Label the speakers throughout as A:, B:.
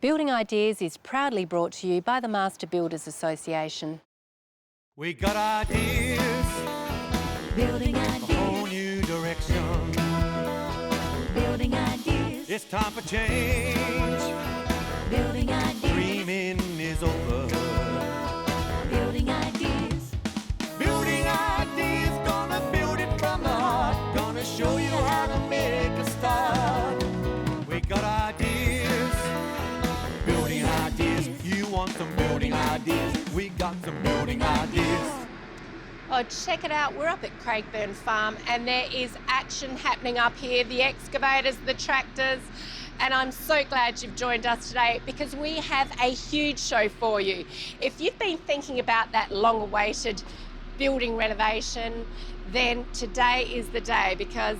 A: Building Ideas is proudly brought to you by the Master Builders Association.
B: We got ideas,
C: Building ideas,
B: a whole new direction.
C: building ideas,
B: It's time for change.
C: building ideas,
B: Dreaming is over.
C: building ideas,
B: Building ideas, gonna build it from the heart. Gonna show you how to make a start. We got ideas, building ideas. You want some building ideas? We got some building ideas.
D: Oh, check it out. We're up at Craigburn Farm and there is action happening up here. The excavators, the tractors, and I'm so glad you've joined us today because we have a huge show for you. If you've been thinking about that long-awaited building renovation, then today is the day because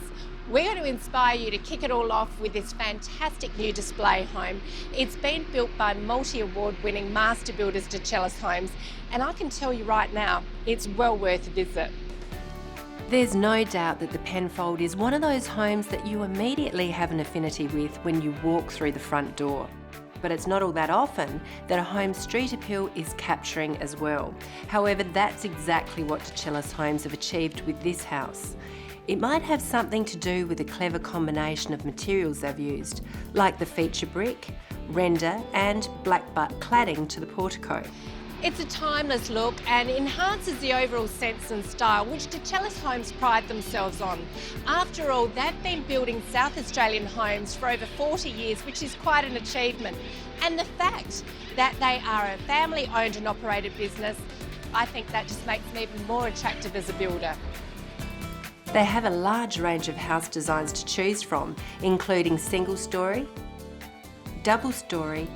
D: we're going to inspire you to kick it all off with this fantastic new display home. It's been built by multi-award winning master builders DeChellis Homes, and I can tell you right now, it's well worth a visit.
A: There's no doubt that the Penfold is one of those homes that you immediately have an affinity with when you walk through the front door. But it's not all that often that a home's street appeal is capturing as well. However, that's exactly what DeChellis Homes have achieved with this house. It might have something to do with the clever combination of materials they've used, like the feature brick, render and black butt cladding to the portico.
D: It's a timeless look and enhances the overall sense and style which DeChellis Homes pride themselves on. After all, they've been building South Australian homes for over 40 years, which is quite an achievement. And the fact that they are a family-owned and operated business, I think that just makes them even more attractive as a builder.
A: They have a large range of house designs to choose from, including single-storey, double-storey,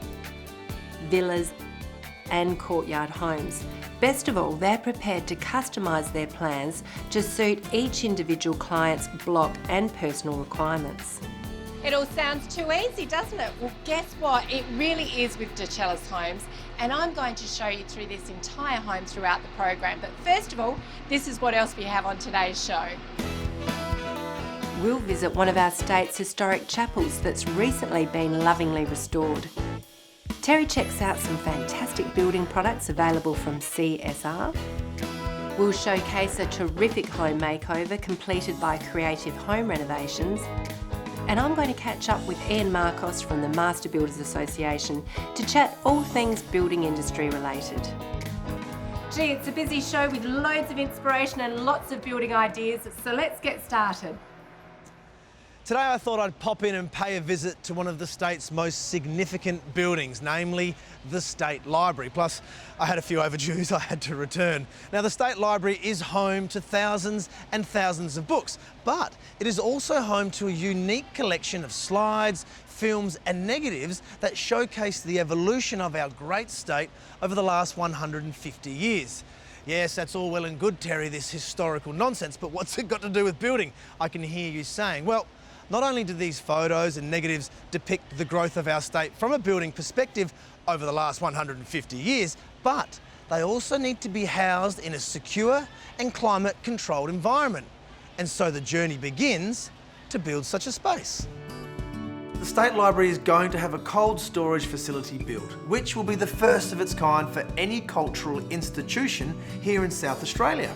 A: villas and courtyard homes. Best of all, they're prepared to customise their plans to suit each individual client's block and personal requirements.
D: It all sounds too easy, doesn't it? Well, guess what? It really is with DeChellis Homes, and I'm going to show you through this entire home throughout the program. But first of all, this is what else we have on today's show.
A: We'll visit one of our state's historic chapels that's recently been lovingly restored. Terry checks out some fantastic building products available from CSR. We'll showcase a terrific home makeover completed by Creative Home Renovations. And I'm going to catch up with Ian Marcos from the Master Builders Association to chat all things building industry related. Gee, it's a busy show with loads of inspiration and lots of building ideas, so let's get started.
E: Today I thought I'd pop in and pay a visit to one of the state's most significant buildings, namely the State Library. Plus, I had a few overdues I had to return. Now, the State Library is home to thousands and thousands of books, but it is also home to a unique collection of slides, films and negatives that showcase the evolution of our great state over the last 150 years. Yes, that's all well and good, Terry, this historical nonsense, but what's it got to do with building? I can hear you saying. Well, not only do these photos and negatives depict the growth of our state from a building perspective over the last 150 years, but they also need to be housed in a secure and climate-controlled environment. And so the journey begins to build such a space. The State Library is going to have a cold storage facility built, which will be the first of its kind for any cultural institution here in South Australia.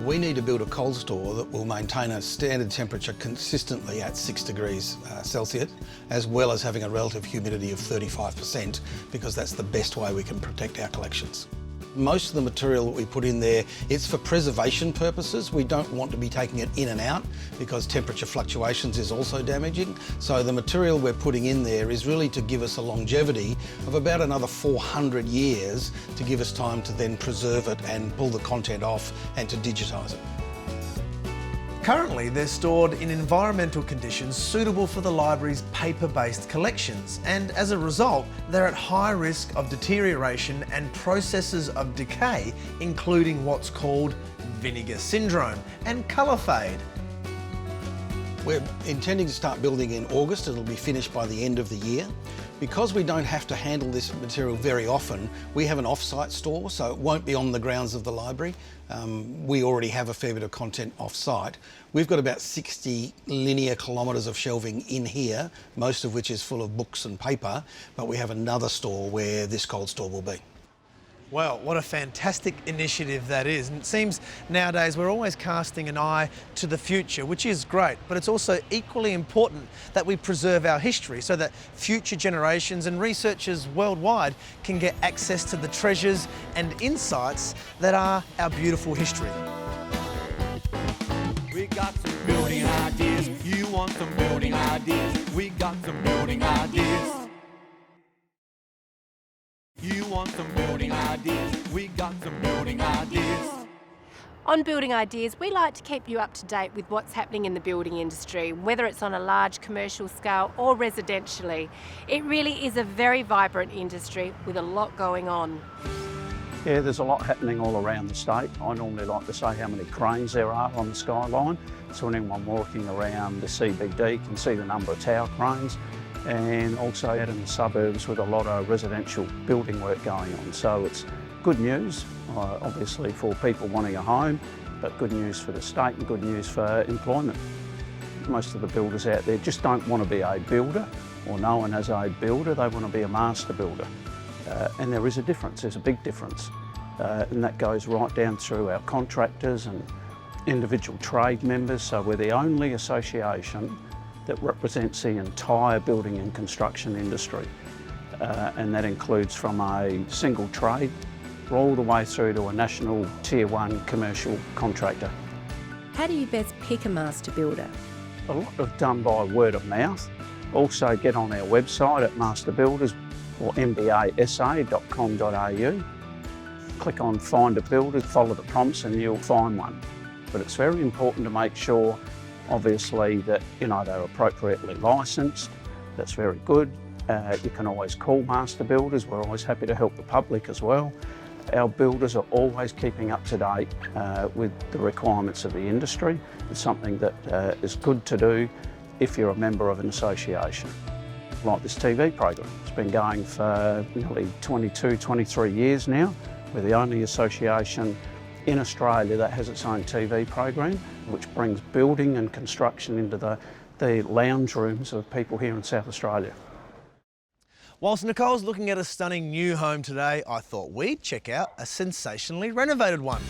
F: We need to build a cold store that will maintain a standard temperature consistently at 6 degrees Celsius, as well as having a relative humidity of 35%, because that's the best way we can protect our collections. Most of the material that we put in there, it's for preservation purposes. We don't want to be taking it in and out because temperature fluctuations is also damaging. So the material we're putting in there is really to give us a longevity of about another 400 years to give us time to then preserve it and pull the content off and to digitise it.
E: Currently, they're stored in environmental conditions suitable for the library's paper-based collections, and as a result, they're at high risk of deterioration and processes of decay, including what's called vinegar syndrome and colour fade.
F: We're intending to start building in August. It'll be finished by the end of the year. Because we don't have to handle this material very often, we have an off-site store, so it won't be on the grounds of the library. We already have a fair bit of content off-site. We've got about 60 linear kilometres of shelving in here, most of which is full of books and paper, but we have another store where this cold store will be.
E: Well, what a fantastic initiative that is. And it seems nowadays we're always casting an eye to the future, which is great, but it's also equally important that we preserve our history so that future generations and researchers worldwide can get access to the treasures and insights that are our beautiful history.
B: We got some building ideas. You want some building ideas? We got some building ideas. You want some building ideas? We got some building ideas.
D: On Building Ideas, we like to keep you up to date with what's happening in the building industry, whether it's on a large commercial scale or residentially. It really is a very vibrant industry with a lot going on.
G: Yeah, there's a lot happening all around the state. I normally like to say how many cranes there are on the skyline. So anyone walking around the CBD can see the number of tower cranes, and also out in the suburbs with a lot of residential building work going on. So it's good news, obviously, for people wanting a home, but good news for the state and good news for employment. Most of the builders out there just don't want to be a builder or known as a builder, they want to be a master builder. And there is a difference, there's a big difference. And that goes right down through our contractors and individual trade members. So we're the only association that represents the entire building and construction industry. And that includes from a single trade all the way through to a national tier 1 commercial contractor.
A: How do you best pick a master builder?
G: A lot of done by word of mouth. Also get on our website at masterbuilders or mbasa.com.au. Click on Find a Builder, follow the prompts and you'll find one. But it's very important to make sure, obviously, that they're appropriately licensed. That's very good. You can always call master builders. We're always happy to help the public as well. Our builders are always keeping up to date with the requirements of the industry. It's something that is good to do if you're a member of an association. Like this TV program. It's been going for nearly 22, 23 years now. We're the only association in Australia that has its own TV program, which brings building and construction into the lounge rooms of people here in South Australia.
E: Whilst Nicole's looking at a stunning new home today, I thought we'd check out a sensationally renovated one.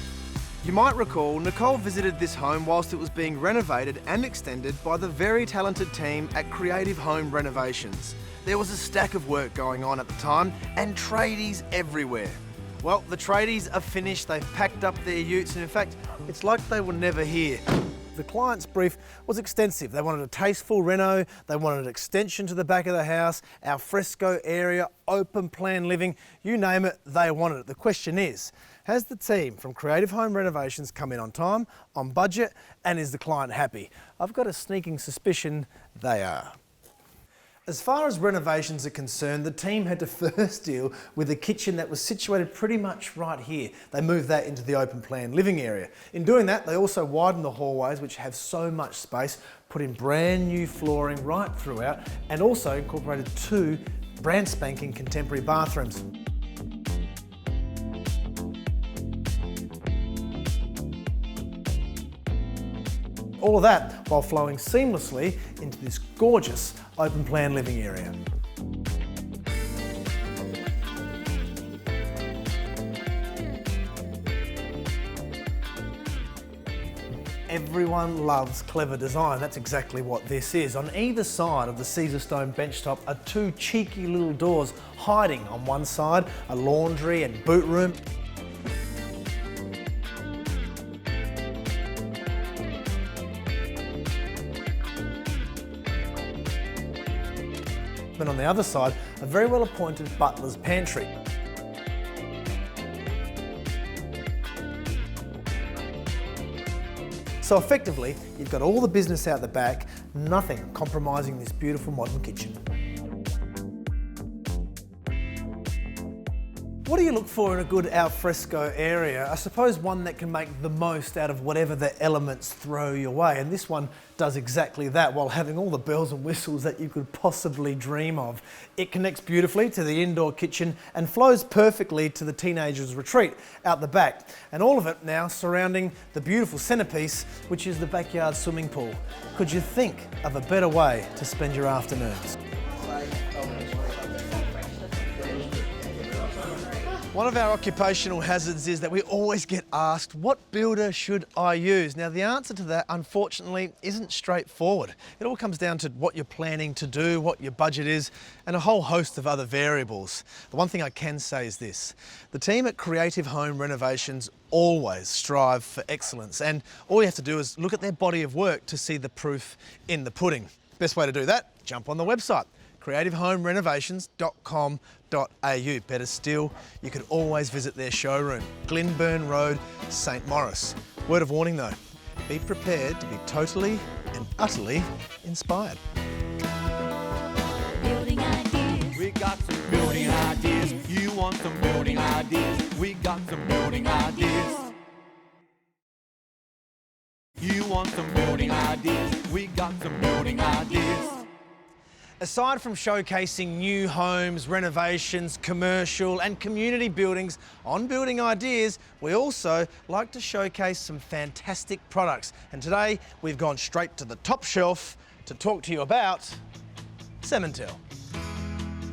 E: You might recall Nicole visited this home whilst it was being renovated and extended by the very talented team at Creative Home Renovations. There was a stack of work going on at the time and tradies everywhere. Well, the tradies are finished, they've packed up their utes, and in fact, it's like they were never here. The client's brief was extensive. They wanted a tasteful reno, they wanted an extension to the back of the house, al fresco area, open plan living, you name it, they wanted it. The question is, has the team from Creative Home Renovations come in on time, on budget, and is the client happy? I've got a sneaking suspicion they are. As far as renovations are concerned, the team had to first deal with a kitchen that was situated pretty much right here. They moved that into the open plan living area. In doing that, they also widened the hallways, which have so much space, put in brand new flooring right throughout, and also incorporated 2 brand spanking contemporary bathrooms. All of that while flowing seamlessly into this gorgeous open plan living area. Everyone loves clever design. That's exactly what this is. On either side of the Caesar stone benchtop are 2 cheeky little doors hiding on one side, a laundry and boot room. And on the other side, a very well appointed butler's pantry. So effectively, you've got all the business out the back, nothing compromising this beautiful modern kitchen. What do you look for in a good alfresco area? I suppose one that can make the most out of whatever the elements throw your way, and this one does exactly that while having all the bells and whistles that you could possibly dream of. It connects beautifully to the indoor kitchen and flows perfectly to the teenagers' retreat out the back, and all of it now surrounding the beautiful centrepiece, which is the backyard swimming pool. Could you think of a better way to spend your afternoons? One of our occupational hazards is that we always get asked, what builder should I use? Now the answer to that, unfortunately, isn't straightforward. It all comes down to what you're planning to do, what your budget is, and a whole host of other variables. The one thing I can say is this: the team at Creative Home Renovations always strive for excellence, and all you have to do is look at their body of work to see the proof in the pudding. Best way to do that, jump on the website, creativehomerenovations.com.au. Better still, you could always visit their showroom, Glenburn Road, St Maurice. Word of warning though, be prepared to be totally and utterly inspired.
C: Building ideas.
B: We got some building ideas. You want some building ideas? We got some building ideas. You want some building ideas? We got some building ideas.
E: Aside from showcasing new homes, renovations, commercial and community buildings on Building Ideas, we also like to showcase some fantastic products. And today we've gone straight to the top shelf to talk to you about Smythe.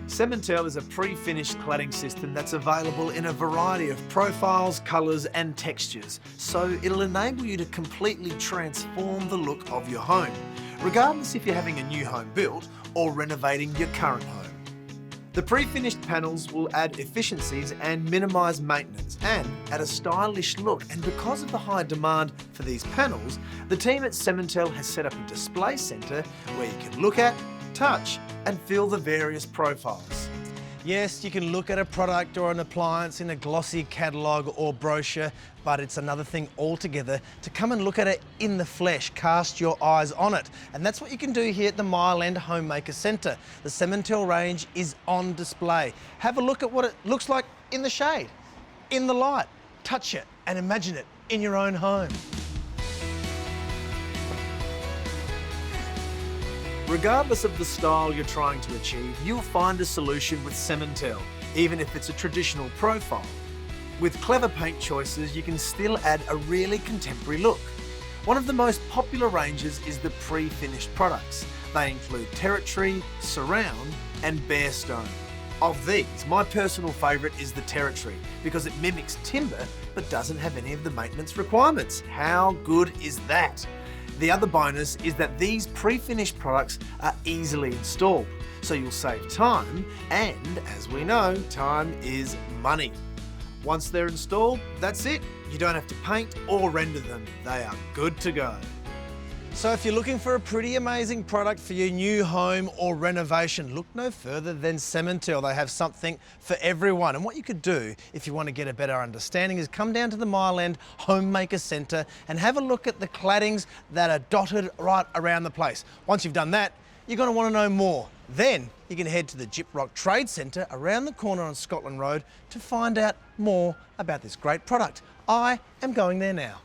E: Smythe is a pre-finished cladding system that's available in a variety of profiles, colours and textures. So it'll enable you to completely transform the look of your home, regardless if you're having a new home built or renovating your current home. The pre-finished panels will add efficiencies and minimise maintenance and add a stylish look, and because of the high demand for these panels, the team at Smythe has set up a display centre where you can look at, touch and feel the various profiles. Yes, you can look at a product or an appliance in a glossy catalogue or brochure, but it's another thing altogether to come and look at it in the flesh, cast your eyes on it. And that's what you can do here at the Mile End Homemaker Centre. The Smythe range is on display. Have a look at what it looks like in the shade, in the light. Touch it and imagine it in your own home. Regardless of the style you're trying to achieve, you'll find a solution with Smythe, even if it's a traditional profile. With clever paint choices, you can still add a really contemporary look. One of the most popular ranges is the pre-finished products. They include Territory, Surround and Bare Stone. Of these, my personal favourite is the Territory because it mimics timber but doesn't have any of the maintenance requirements. How good is that? The other bonus is that these pre-finished products are easily installed, so you'll save time, and as we know, time is money. Once they're installed, that's it. You don't have to paint or render them. They are good to go. So if you're looking for a pretty amazing product for your new home or renovation, look no further than Smythe. They have something for everyone. And what you could do if you want to get a better understanding is come down to the Mile End Homemaker Centre and have a look at the claddings that are dotted right around the place. Once you've done that, you're going to want to know more. Then you can head to the Gyprock Trade Centre around the corner on Scotland Road to find out more about this great product. I am going there now.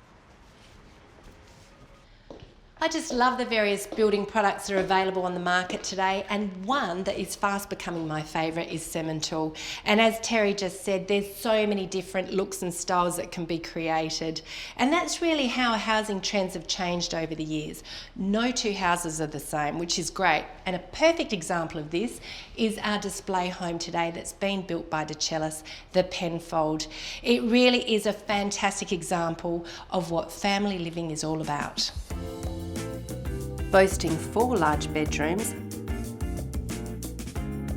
A: I just love the various building products that are available on the market today, and one that is fast becoming my favourite is Smythe. And as Terry just said, there's so many different looks and styles that can be created, and that's really how housing trends have changed over the years. No two houses are the same, which is great, and a perfect example of this is our display home today that's been built by DeCellis, the Penfold. It really is a fantastic example of what family living is all about. Boasting 4 large bedrooms,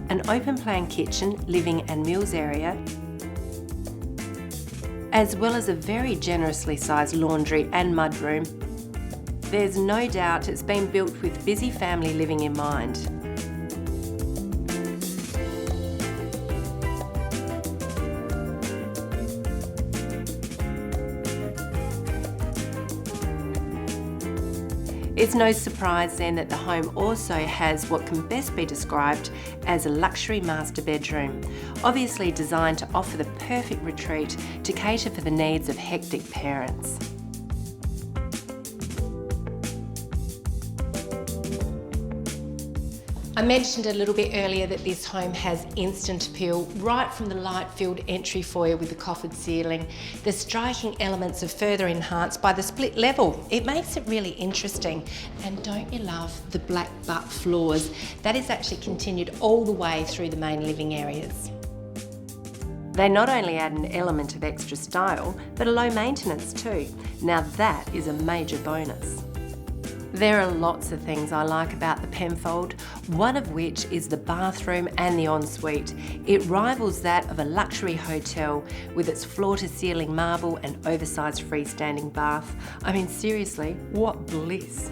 A: an open plan kitchen, living and meals area, as well as a very generously sized laundry and mudroom. There's no doubt it's been built with busy family living in mind. It's no surprise then that the home also has what can best be described as a luxury master bedroom, obviously designed to offer the perfect retreat to cater for the needs of hectic parents. I mentioned a little bit earlier that this home has instant appeal right from the light-filled entry foyer with the coffered ceiling. The striking elements are further enhanced by the split level. It makes it really interesting. And don't you love the black butt floors? That is actually continued all the way through the main living areas. They not only add an element of extra style, but a low maintenance too. Now that is a major bonus. There are lots of things I like about the Penfold, one of which is the bathroom and the ensuite. It rivals that of a luxury hotel with its floor-to-ceiling marble and oversized freestanding bath. I mean, seriously, what bliss.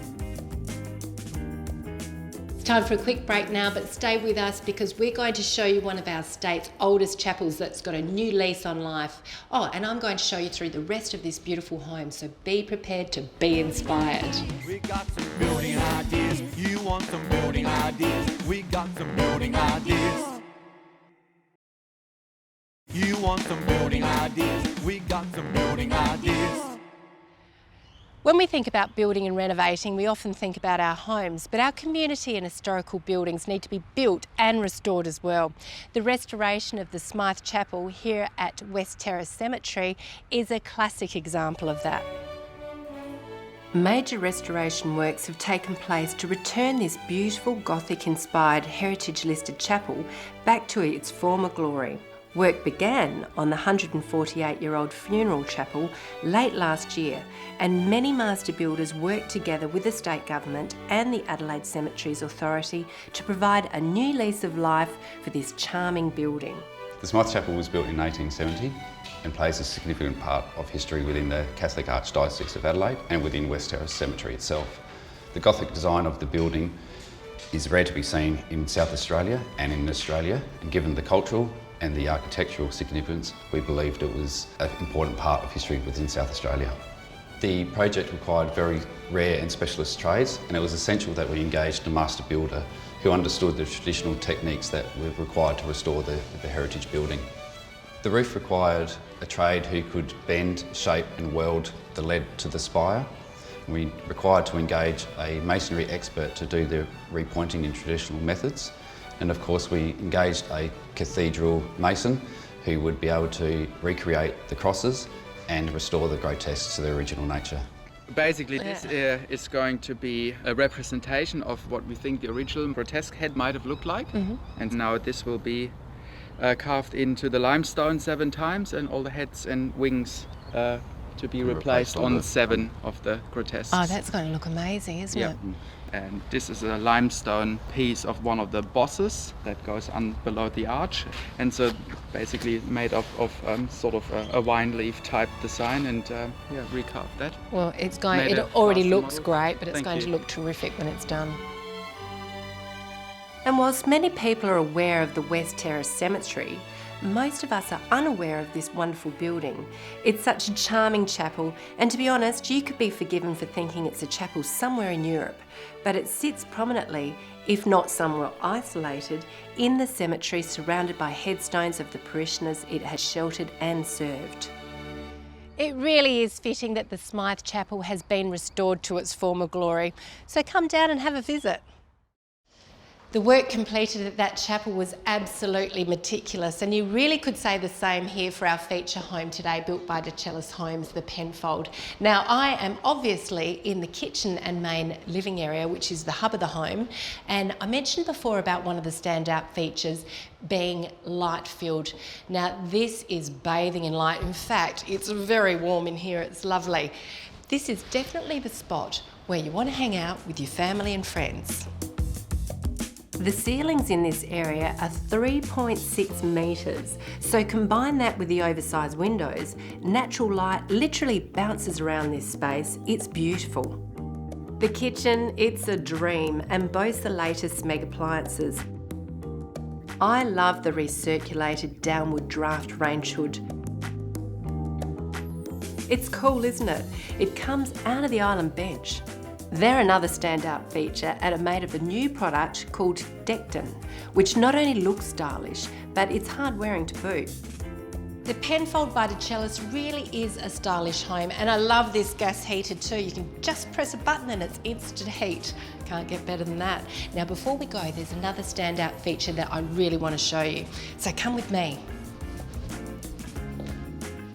A: It's time for a quick break now, but stay with us because we're going to show you one of our state's oldest chapels that's got a new lease on life. Oh, and I'm going to show you through the rest of this beautiful home, so be prepared to be inspired.
B: We got some building ideas. You want some building ideas? We got some building ideas. You want some building ideas? We got some building ideas.
D: When we think about building and renovating, we often think about our homes, but our community and historical buildings need to be built and restored as well. The restoration of the Smythe Chapel here at West Terrace Cemetery is a classic example of that.
A: Major restoration works have taken place to return this beautiful Gothic-inspired heritage-listed chapel back to its former glory. Work began on the 148-year-old funeral chapel late last year, and many master builders worked together with the state government and the Adelaide Cemeteries Authority to provide a new lease of life for this charming building.
H: The Smythe Chapel was built in 1870 and plays a significant part of history within the Catholic Archdiocese of Adelaide and within West Terrace Cemetery itself. The Gothic design of the building is rare to be seen in South Australia and in Australia, and given the cultural and the architectural significance, we believed it was an important part of history within South Australia. The project required very rare and specialist trades, and it was essential that we engaged a master builder who understood the traditional techniques that were required to restore the heritage building. The roof required a trade who could bend, shape and weld the lead to the spire. We required to engage a masonry expert to do the repointing in traditional methods. And of course we engaged a cathedral mason who would be able to recreate the crosses and restore the grotesque to their original nature.
I: Basically this is going to be a representation of what we think the original grotesque head might have looked like. And now this will be carved into the limestone 7 times, and all the heads and wings to be replaced on 7 of the grotesques.
D: Oh, that's going to look amazing, isn't it?
I: And this is a limestone piece of one of the bosses that goes below the arch, and so basically made of sort of a wine leaf type design, and recarved that.
D: Well, it already looks great, but it's going to look terrific when it's done.
A: And whilst many people are aware of the West Terrace Cemetery, most of us are unaware of this wonderful building. It's such a charming chapel, and to be honest, you could be forgiven for thinking it's a chapel somewhere in Europe, but it sits prominently, if not somewhere isolated, in the cemetery, surrounded by headstones of the parishioners it has sheltered and served.
D: It really is fitting that the Smythe Chapel has been restored to its former glory, so come down and have a visit. The work completed at that chapel was absolutely meticulous, and you really could say the same here for our feature home today, built by DeCellis Homes, the Penfold. Now, I am obviously in the kitchen and main living area, which is the hub of the home, and I mentioned before about one of the standout features being light-filled. Now, this is bathing in light. In fact, it's very warm in here, it's lovely. This is definitely the spot where you want to hang out with your family and friends.
A: The ceilings in this area are 3.6 metres, so combine that with the oversized windows, natural light literally bounces around this space. It's beautiful. The kitchen, it's a dream and boasts the latest Smeg appliances. I love the recirculated downward draft range hood. It's cool, isn't it? It comes out of the island bench. They're another standout feature and are made of a new product called Decton, which not only looks stylish, but it's hard wearing to boot.
D: The Penfold by Chellis really is a stylish home, and I love this gas heater too. You can just press a button and it's instant heat. Can't get better than that. Now before we go, there's another standout feature that I really want to show you. So come with me.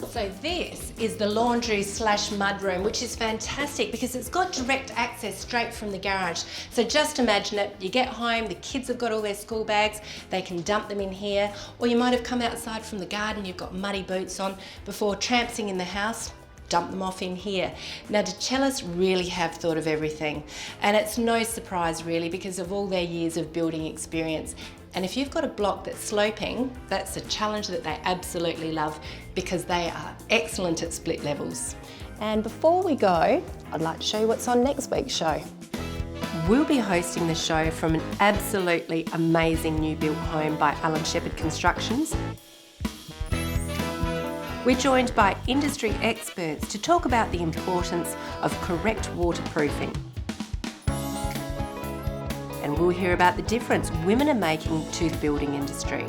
D: So this is the laundry / mudroom, which is fantastic because it's got direct access straight from the garage. So just imagine it, you get home, the kids have got all their school bags, they can dump them in here, or you might have come outside from the garden, you've got muddy boots on, before trampsing in the house, dump them off in here. Now De Chellis really have thought of everything, and it's no surprise really because of all their years of building experience. And if you've got a block that's sloping, that's a challenge that they absolutely love because they are excellent at split levels. And before we go, I'd like to show you what's on next week's show.
A: We'll be hosting the show from an absolutely amazing new built home by Alan Shepherd Constructions. We're joined by industry experts to talk about the importance of correct waterproofing. And we'll hear about the difference women are making to the building industry.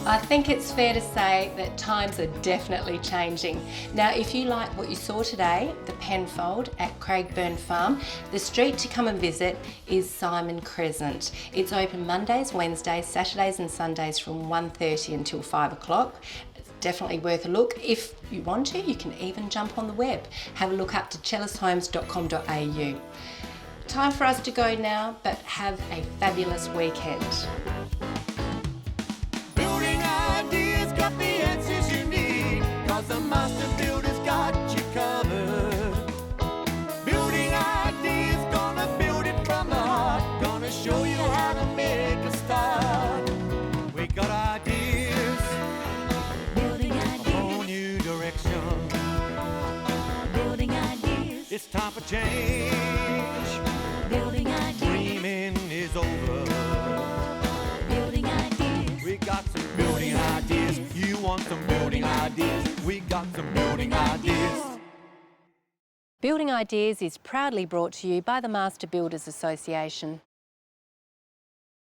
A: I think it's fair to say that times are definitely changing. Now, if you like what you saw today, the Penfold at Craigburn Farm, the street to come and visit is Simon Crescent. It's open Mondays, Wednesdays, Saturdays and Sundays from 1:30 until 5 o'clock. It's definitely worth a look. If you want to, you can even jump on the web. Have a look up to chellishomes.com.au. Time for us to go now, but have a fabulous weekend.
B: Building ideas got the answers you need, 'cause the master builder's got you covered. Building ideas, gonna build it from the heart, gonna show you how to make a start. We got ideas,
C: Building
B: a whole
C: ideas,
B: new direction.
C: building ideas,
B: It's time for change.
C: building ideas,
B: Dreaming is over.
C: building ideas,
B: We got some building ideas. You want some building ideas? We got some building ideas.
A: Building Ideas is proudly brought to you by the Master Builders Association.